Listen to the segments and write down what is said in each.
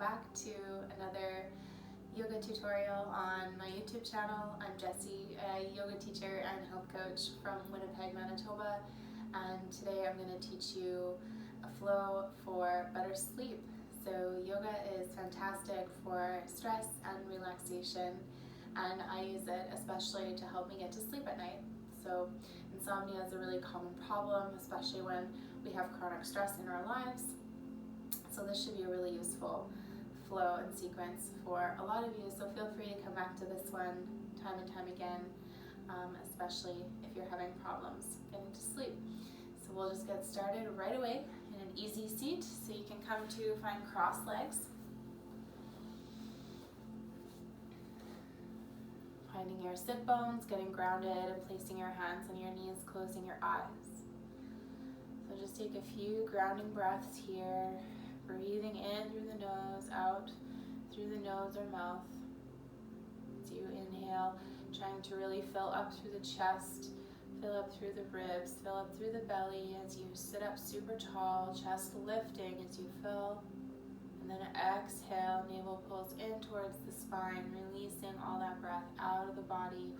back to another yoga tutorial on my YouTube channel. I'm Jessie, a yoga teacher and health coach from Winnipeg, Manitoba, and today I'm going to teach you a flow for better sleep. So yoga is fantastic for stress and relaxation, and I use it especially to help me get to sleep at night. So insomnia is a really common problem, especially when we have chronic stress in our lives. So this should be a really useful flow and sequence for a lot of you. So feel free to come back to this one time and time again, especially if you're having problems getting to sleep. So we'll just get started right away in an easy seat. So you can come to find cross legs. Finding your sit bones, getting grounded, and placing your hands on your knees, closing your eyes. So just take a few grounding breaths here, breathing in through the nose, out through the nose or mouth. As you inhale, trying to really fill up through the chest, fill up through the ribs, fill up through the belly as you sit up super tall, chest lifting as you fill. And then exhale, navel pulls in towards the spine, releasing all that breath out of the body.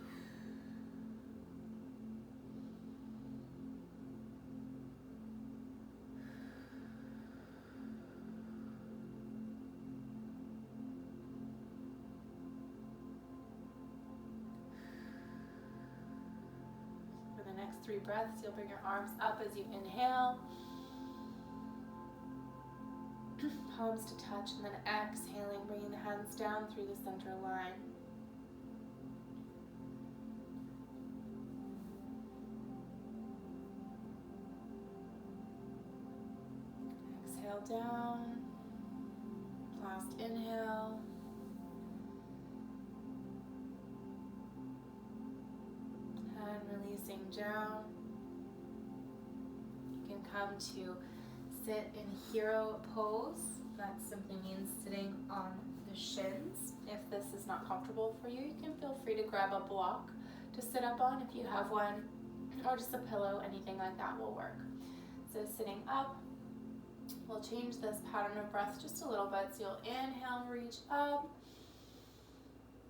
For the next 3 breaths, you'll bring your arms up as you inhale. Palms to touch, and then exhaling, bringing the hands down through the center line. Exhale down. Last inhale. And releasing down. You can come to sit in hero pose. That simply means sitting on the shins. If this is not comfortable for you, you can feel free to grab a block to sit up on if you have one, or just a pillow, anything like that will work. So sitting up, we'll change this pattern of breath just a little bit. So you'll inhale, reach up.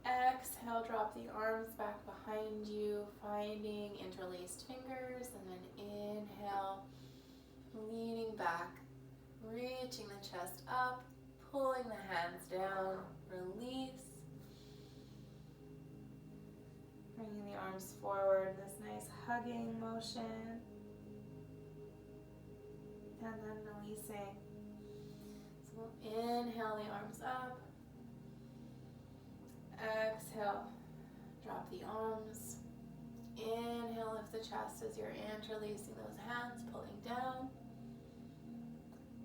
Exhale, drop the arms back behind you, finding interlaced fingers, and then inhale, leaning back, reaching the chest up, pulling the hands down, release. Bringing the arms forward, this nice hugging motion. And then releasing. So we'll inhale the arms up. Exhale, drop the arms. Inhale, lift the chest as you're interlacing those hands, pulling down.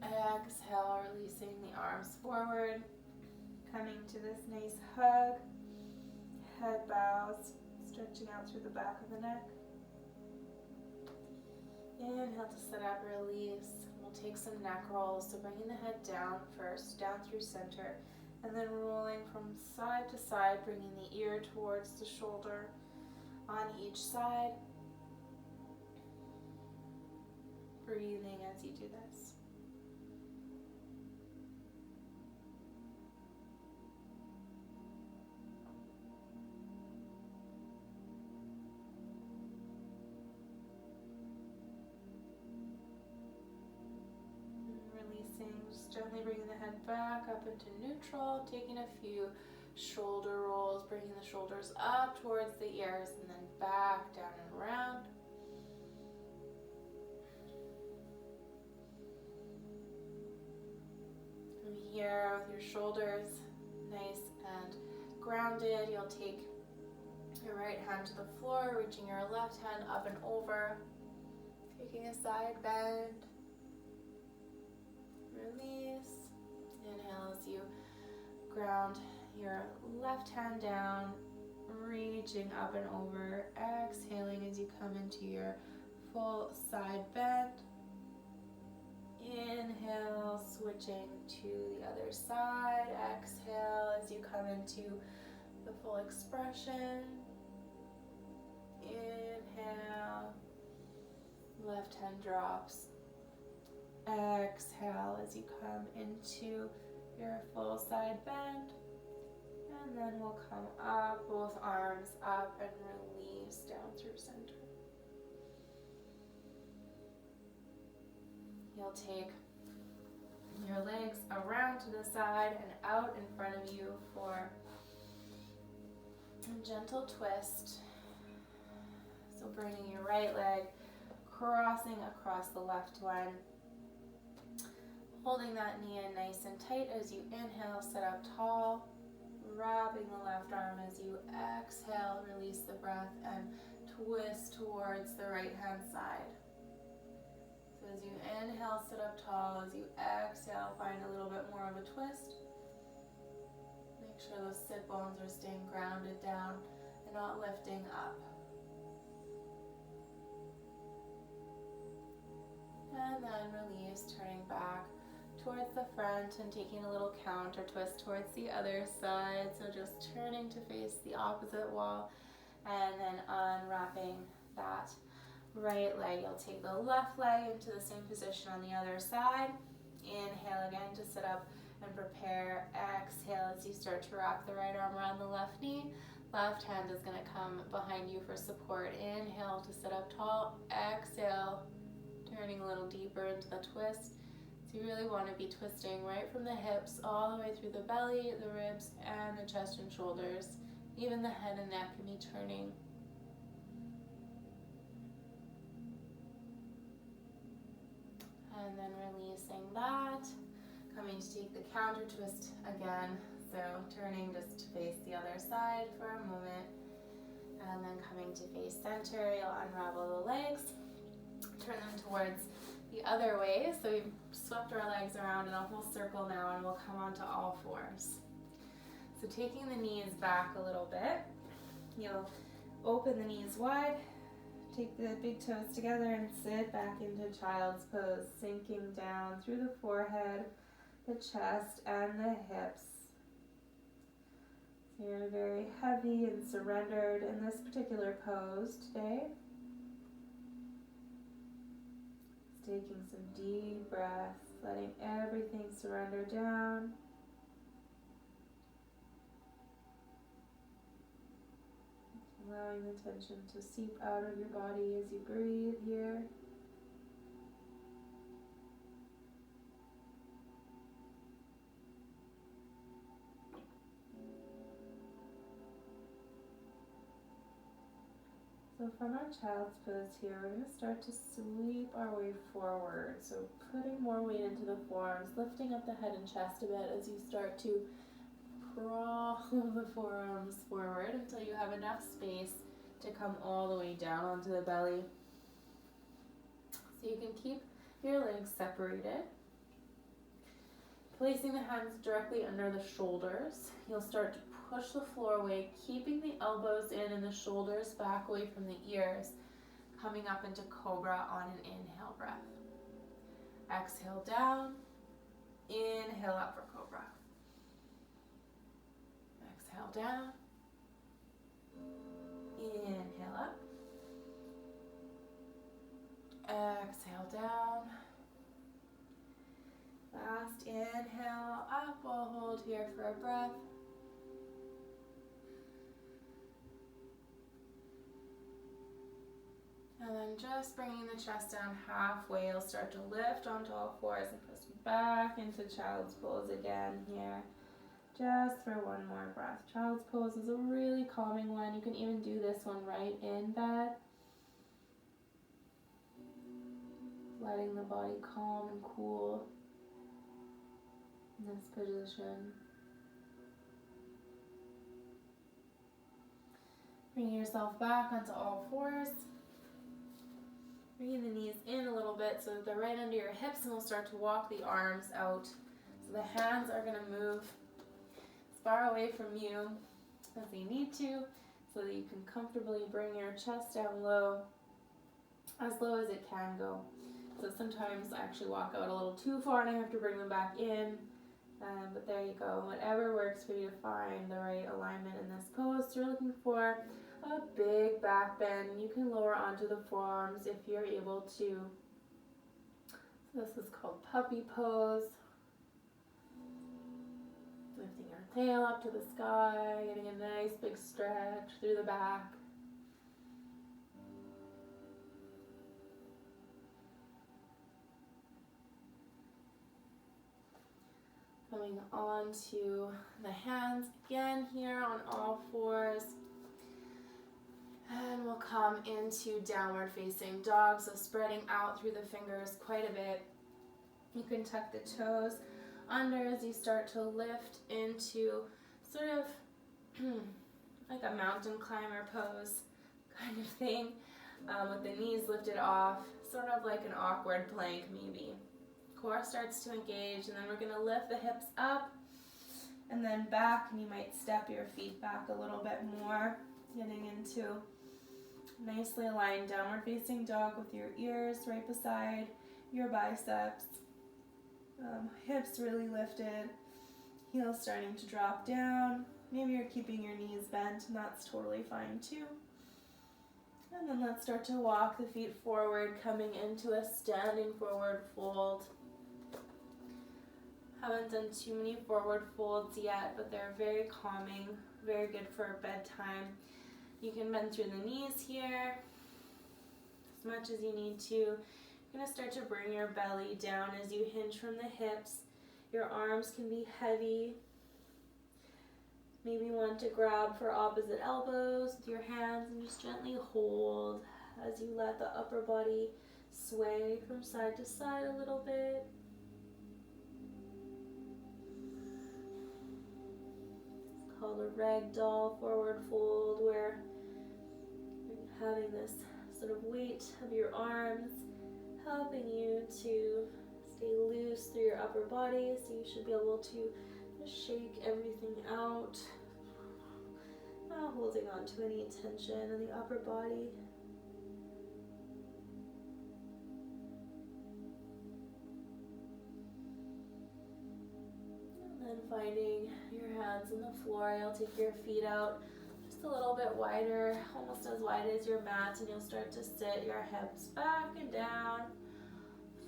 Exhale, releasing the arms forward, coming to this nice hug, head bows, stretching out through the back of the neck. Inhale to sit up, release. We'll take some neck rolls, so bringing the head down first, down through center, and then rolling from side to side, bringing the ear towards the shoulder on each side. Breathing as you do this. Just gently bringing the head back up into neutral, taking a few shoulder rolls, bringing the shoulders up towards the ears and then back down and around. From here, with your shoulders nice and grounded, you'll take your right hand to the floor, reaching your left hand up and over, taking a side bend. Release. Inhale as you ground your left hand down, reaching up and over. Exhaling as you come into your full side bend. Inhale, switching to the other side. Exhale as you come into the full expression. Inhale. Left hand drops. Exhale as you come into your full side bend. And then we'll come up, both arms up, and release down through center. You'll take your legs around to the side and out in front of you for a gentle twist. So bringing your right leg, crossing across the left one. Holding that knee in nice and tight as you inhale, sit up tall. Wrapping the left arm as you exhale, release the breath and twist towards the right hand side. So as you inhale, sit up tall. As you exhale, find a little bit more of a twist. Make sure those sit bones are staying grounded down and not lifting up. And then release, turning back towards the front and taking a little counter twist towards the other side. So just turning to face the opposite wall and then unwrapping that right leg. You'll take the left leg into the same position on the other side. Inhale again to sit up and prepare. Exhale as you start to wrap the right arm around the left knee. Left hand is going to come behind you for support. Inhale to sit up tall. Exhale, turning a little deeper into the twist. So you really want to be twisting right from the hips all the way through the belly, the ribs, and the chest and shoulders. Even the head and neck can be turning. And then releasing that. Coming to take the counter twist again. So turning just to face the other side for a moment. And then coming to face center, you'll unravel the legs. Turn them towards the other way. So we've swept our legs around in a whole circle now, and we'll come onto all fours. So taking the knees back a little bit, you'll open the knees wide, take the big toes together and sit back into child's pose, sinking down through the forehead, the chest, and the hips. So you're very heavy and surrendered in this particular pose today. Taking some deep breaths, letting everything surrender down. Allowing the tension to seep out of your body as you breathe here. So from our child's pose here, we're going to start to sweep our way forward. So putting more weight into the forearms, lifting up the head and chest a bit as you start to crawl the forearms forward until you have enough space to come all the way down onto the belly. So you can keep your legs separated. Placing the hands directly under the shoulders, you'll start to push the floor away, keeping the elbows in and the shoulders back away from the ears, coming up into cobra on an inhale breath. Exhale down, inhale up for cobra. Exhale down, inhale up, exhale down. Last inhale up, we'll hold here for a breath. And then just bringing the chest down halfway, you'll start to lift onto all fours and press back into child's pose again here. Just for one more breath. Child's pose is a really calming one. You can even do this one right in bed. Letting the body calm and cool in this position. Bringing yourself back onto all fours. Bringing the knees in a little bit so that they're right under your hips, and we'll start to walk the arms out. So the hands are going to move as far away from you as they need to, so that you can comfortably bring your chest down low as it can go. So sometimes I actually walk out a little too far and I have to bring them back in. But there you go. Whatever works for you to find the right alignment in this pose. So you're looking for a big back bend. You can lower onto the forearms if you're able to. So this is called puppy pose. Lifting your tail up to the sky, getting a nice big stretch through the back. Coming on to the hands again here on all fours. And we'll come into downward facing dog, so spreading out through the fingers quite a bit. You can tuck the toes under as you start to lift into sort of like a mountain climber pose kind of thing, with the knees lifted off, sort of like an awkward plank maybe. Core starts to engage, and then we're going to lift the hips up and then back, and you might step your feet back a little bit more, getting into nicely aligned downward facing dog with your ears right beside your biceps. Hips really lifted, heels starting to drop down. Maybe you're keeping your knees bent, and that's totally fine too. And then let's start to walk the feet forward, coming into a standing forward fold. Haven't done too many forward folds yet, but they're very calming, very good for bedtime. You can bend through the knees here as much as you need to. You're going to start to bring your belly down as you hinge from the hips. Your arms can be heavy. Maybe you want to grab for opposite elbows with your hands and just gently hold as you let the upper body sway from side to side a little bit. It's called a ragdoll forward fold, where you're having this sort of weight of your arms helping you to stay loose through your upper body, so you should be able to just shake everything out, not holding on to any tension in the upper body. And then finding your hands on the floor, you'll take your feet out just a little bit wider, almost as wide as your mat, and you'll start to sit your hips back and down,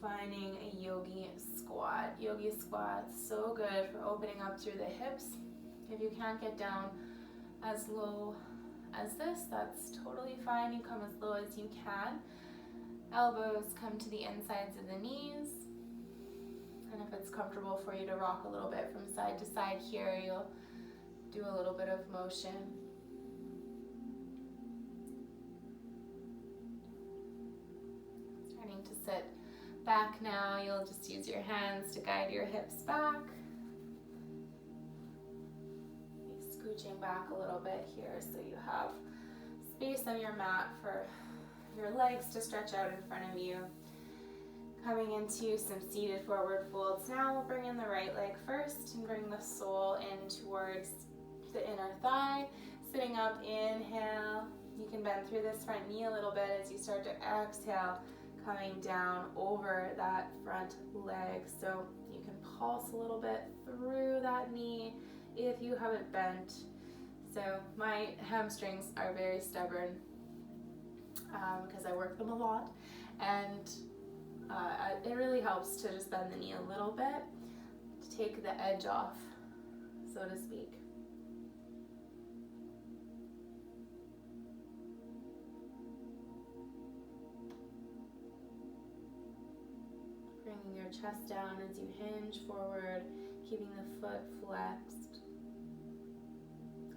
finding a yogi squat. Yogi squats, so good for opening up through the hips. If you can't get down as low as this, that's totally fine. You come as low as you can. Elbows come to the insides of the knees. And if it's comfortable for you to rock a little bit from side to side here, you'll do a little bit of motion. Starting to sit back now, you'll just use your hands to guide your hips back. Scooching back a little bit here so you have space on your mat for your legs to stretch out in front of you. Coming into some seated forward folds. Now we'll bring in the right leg first and bring the sole in towards the inner thigh. Sitting up, inhale. You can bend through this front knee a little bit as you start to exhale, coming down over that front leg. So you can pulse a little bit through that knee if you haven't bent. So my hamstrings are very stubborn because I work them a lot, and it really helps to just bend the knee a little bit to take the edge off, so to speak. Bringing your chest down as you hinge forward, keeping the foot flexed.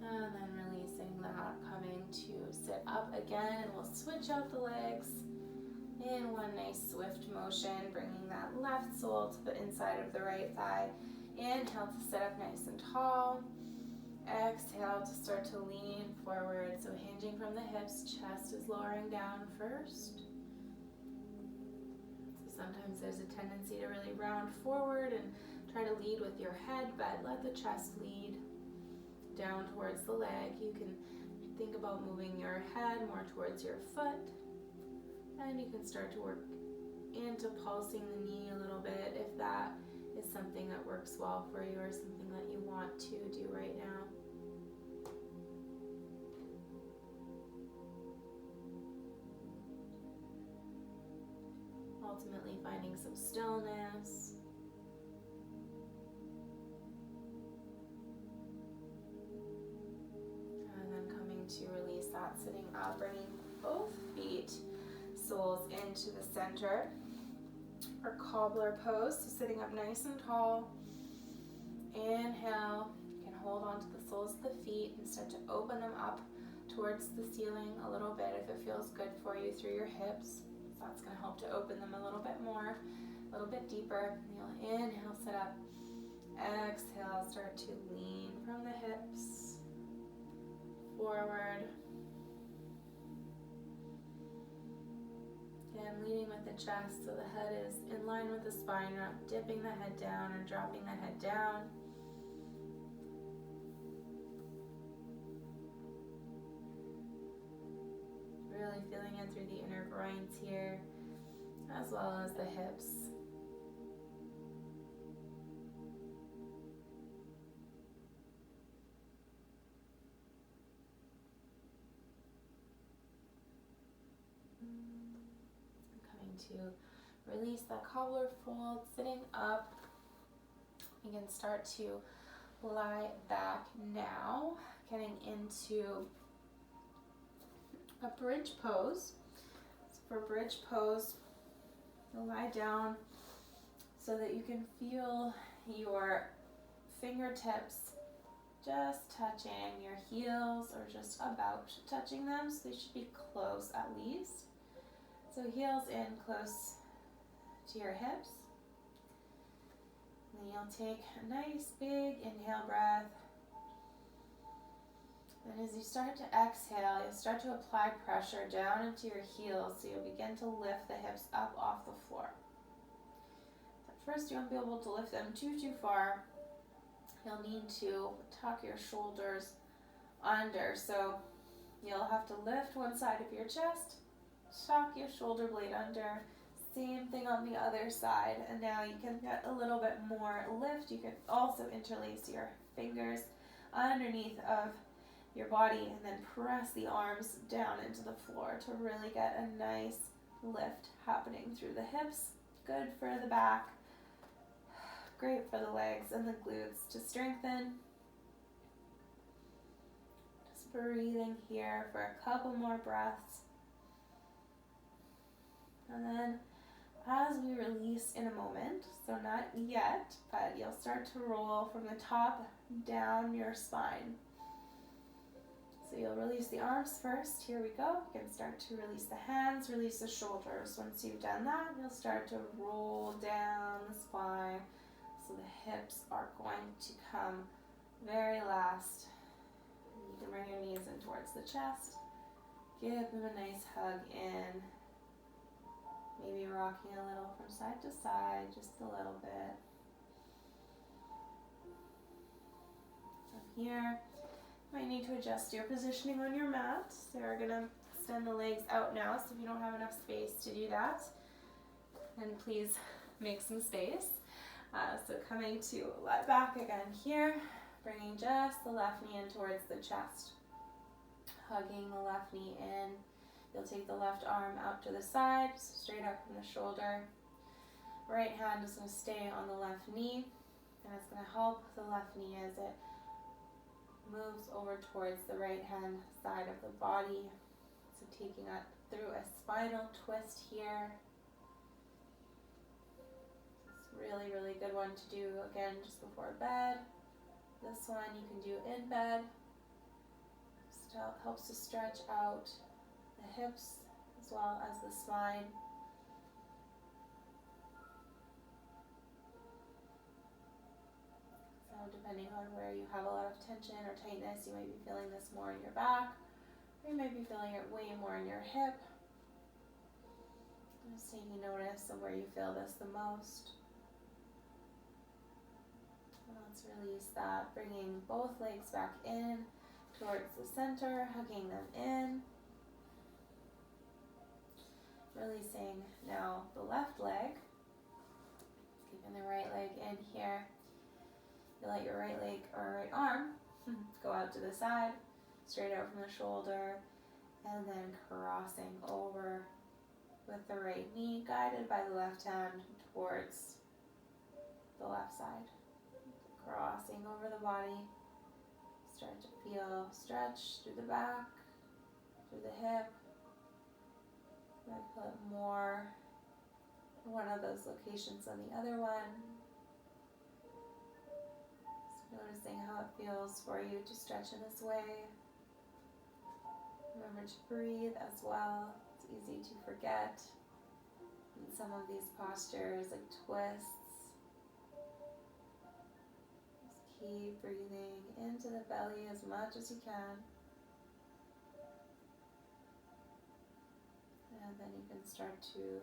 And then releasing that, coming to sit up again, and we'll switch out the legs in one nice swift motion, bringing that left sole to the inside of the right thigh. Inhale to sit up nice and tall. Exhale to start to lean forward, so hinging from the hips, chest is lowering down first. So sometimes there's a tendency to really round forward and try to lead with your head, but let the chest lead down towards the leg. You can think about moving your head more towards your foot, and you can start to work into pulsing the knee a little bit if that is something that works well for you or something that you want to do right now. Ultimately finding some stillness. sitting up, bringing both feet, soles into the center. Or cobbler pose, so sitting up nice and tall. Inhale, you can hold on to the soles of the feet and start to open them up towards the ceiling a little bit if it feels good for you through your hips. So that's going to help to open them a little bit more, a little bit deeper. You'll inhale, sit up. Exhale, start to lean from the hips forward. Again, leading with the chest so the head is in line with the spine, not dipping the head down or dropping the head down. Really feeling it through the inner groins here, as well as the hips. To release that cobbler fold, sitting up. You can start to lie back now, getting into a bridge pose. So for bridge pose, you'll lie down so that you can feel your fingertips just touching your heels or just about touching them, so they should be close at least. So heels in close to your hips. And then you'll take a nice big inhale breath. And as you start to exhale, you'll start to apply pressure down into your heels, so you'll begin to lift the hips up off the floor. At first, you won't be able to lift them too far. You'll need to tuck your shoulders under. So you'll have to lift one side of your chest, tuck your shoulder blade under, same thing on the other side, and now you can get a little bit more lift. You can also interlace your fingers underneath of your body and then press the arms down into the floor to really get a nice lift happening through the hips. Good for the back, great for the legs and the glutes to strengthen. Just breathing here for a couple more breaths. And then as we release in a moment, so not yet, but you'll start to roll from the top down your spine. So you'll release the arms first. Here we go. You can start to release the hands, release the shoulders. Once you've done that, you'll start to roll down the spine. So the hips are going to come very last. You can bring your knees in towards the chest. Give them a nice hug in. Maybe rocking a little from side to side, just a little bit. From here, you might need to adjust your positioning on your mat. So you're going to extend the legs out now, so if you don't have enough space to do that, then please make some space. So coming to lie back again here, bringing just the left knee in towards the chest. Hugging the left knee in. You'll take the left arm out to the side, straight up from the shoulder. Right hand is going to stay on the left knee, and it's going to help the left knee as it moves over towards the right hand side of the body. So taking it through a spinal twist here. It's a really, really good one to do, again, just before bed. This one you can do in bed. Still helps to stretch out the hips as well as the spine. So depending on where you have a lot of tension or tightness, you might be feeling this more in your back, or you might be feeling it way more in your hip. Just taking notice of where you feel this the most. And let's release that, bringing both legs back in towards the center, hugging them in. Releasing now the left leg, keeping the right leg in here. You let your right leg or right arm go out to the side, straight out from the shoulder, and then crossing over with the right knee, guided by the left hand towards the left side. Crossing over the body, start to feel stretch through the back, through the hip. I put more in one of those locations than the other one. Just noticing how it feels for you to stretch in this way. Remember to breathe as well. It's easy to forget in some of these postures, like twists. Just keep breathing into the belly as much as you can. And then you can start to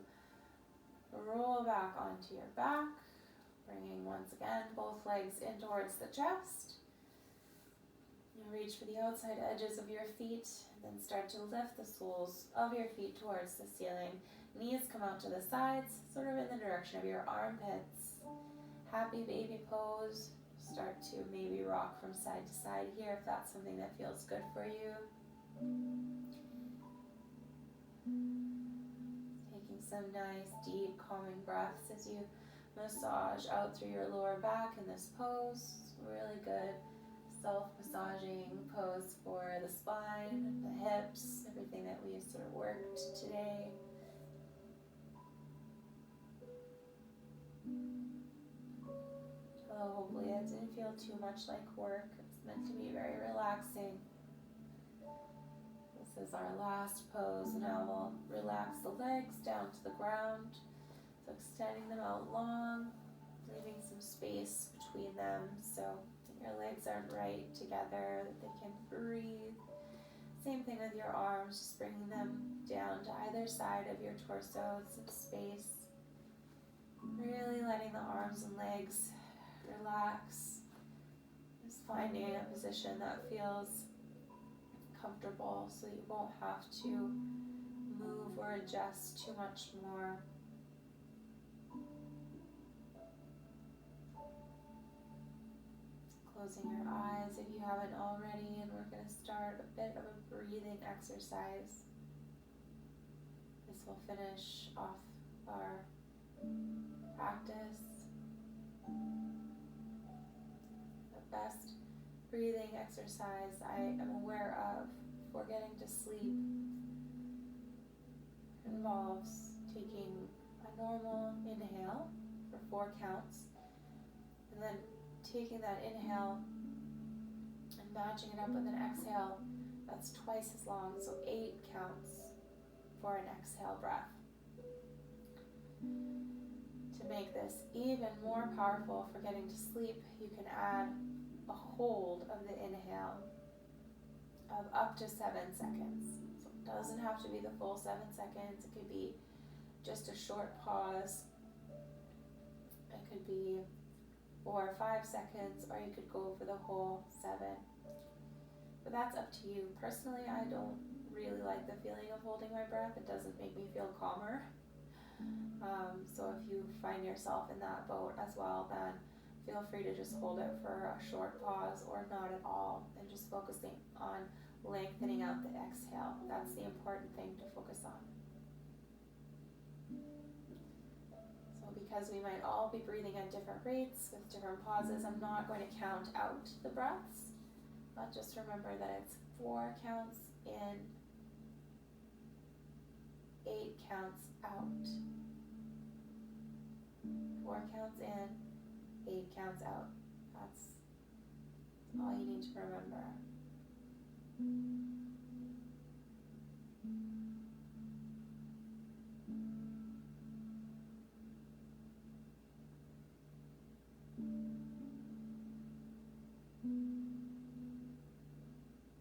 roll back onto your back, bringing once again both legs in towards the chest. You reach for the outside edges of your feet, then start to lift the soles of your feet towards the ceiling. Knees come out to the sides, sort of in the direction of your armpits. Happy baby pose. Start to maybe rock from side to side here if that's something that feels good for you. Taking some nice, deep, calming breaths as you massage out through your lower back in this pose. Really good self-massaging pose for the spine, the hips, everything that we sort of worked today. So hopefully it didn't feel too much like work. It's meant to be very relaxing. This is our last pose. Now we'll relax the legs down to the ground. So extending them out long, leaving some space between them so your legs aren't right together, that they can breathe. Same thing with your arms, just bringing them down to either side of your torso, some space. Really letting the arms and legs relax. Just finding a position that feels comfortable so you won't have to move or adjust too much more. Closing your eyes if you haven't already, and we're going to start a bit of a breathing exercise. This will finish off our practice. The best breathing exercise I am aware of for getting to sleep involves taking a normal inhale for 4 counts, and then taking that inhale and matching it up with an exhale that's twice as long, so 8 counts for an exhale breath. To make this even more powerful for getting to sleep, you can add a hold of the inhale of up to 7 seconds. So it doesn't have to be the full 7 seconds. It could be just a short pause. It could be 4 or 5 seconds, or you could go for the whole 7. But that's up to you. Personally, I don't really like the feeling of holding my breath. It doesn't make me feel calmer. So if you find yourself in that boat as well, then feel free to just hold it for a short pause or not at all, and just focusing on lengthening out the exhale. That's the important thing to focus on. So because we might all be breathing at different rates with different pauses, I'm not going to count out the breaths, but just remember that it's 4 counts in, 8 counts out. 4 counts in, 8 counts out. That's all you need to remember.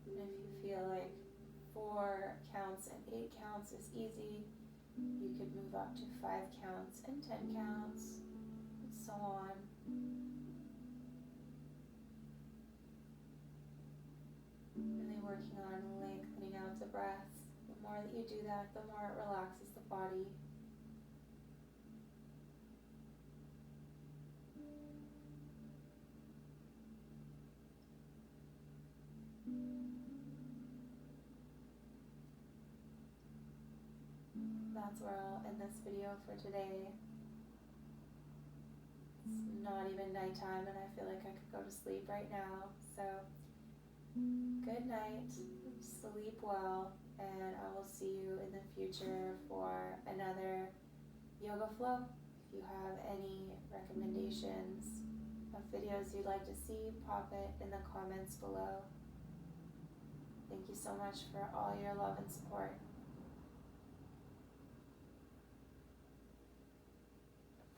And if you feel like 4 counts and 8 counts is easy, you could move up to 5 counts and 10 counts, and so on. Really working on lengthening out the breath. The more that you do that, the more it relaxes the body. That's where I'll end this video for today. It's not even nighttime and I feel like I could go to sleep right now. So Good night, sleep well, and I will see you in the future for another yoga flow. If you have any recommendations of videos you'd like to see, pop it in the comments below. Thank you so much for all your love and support.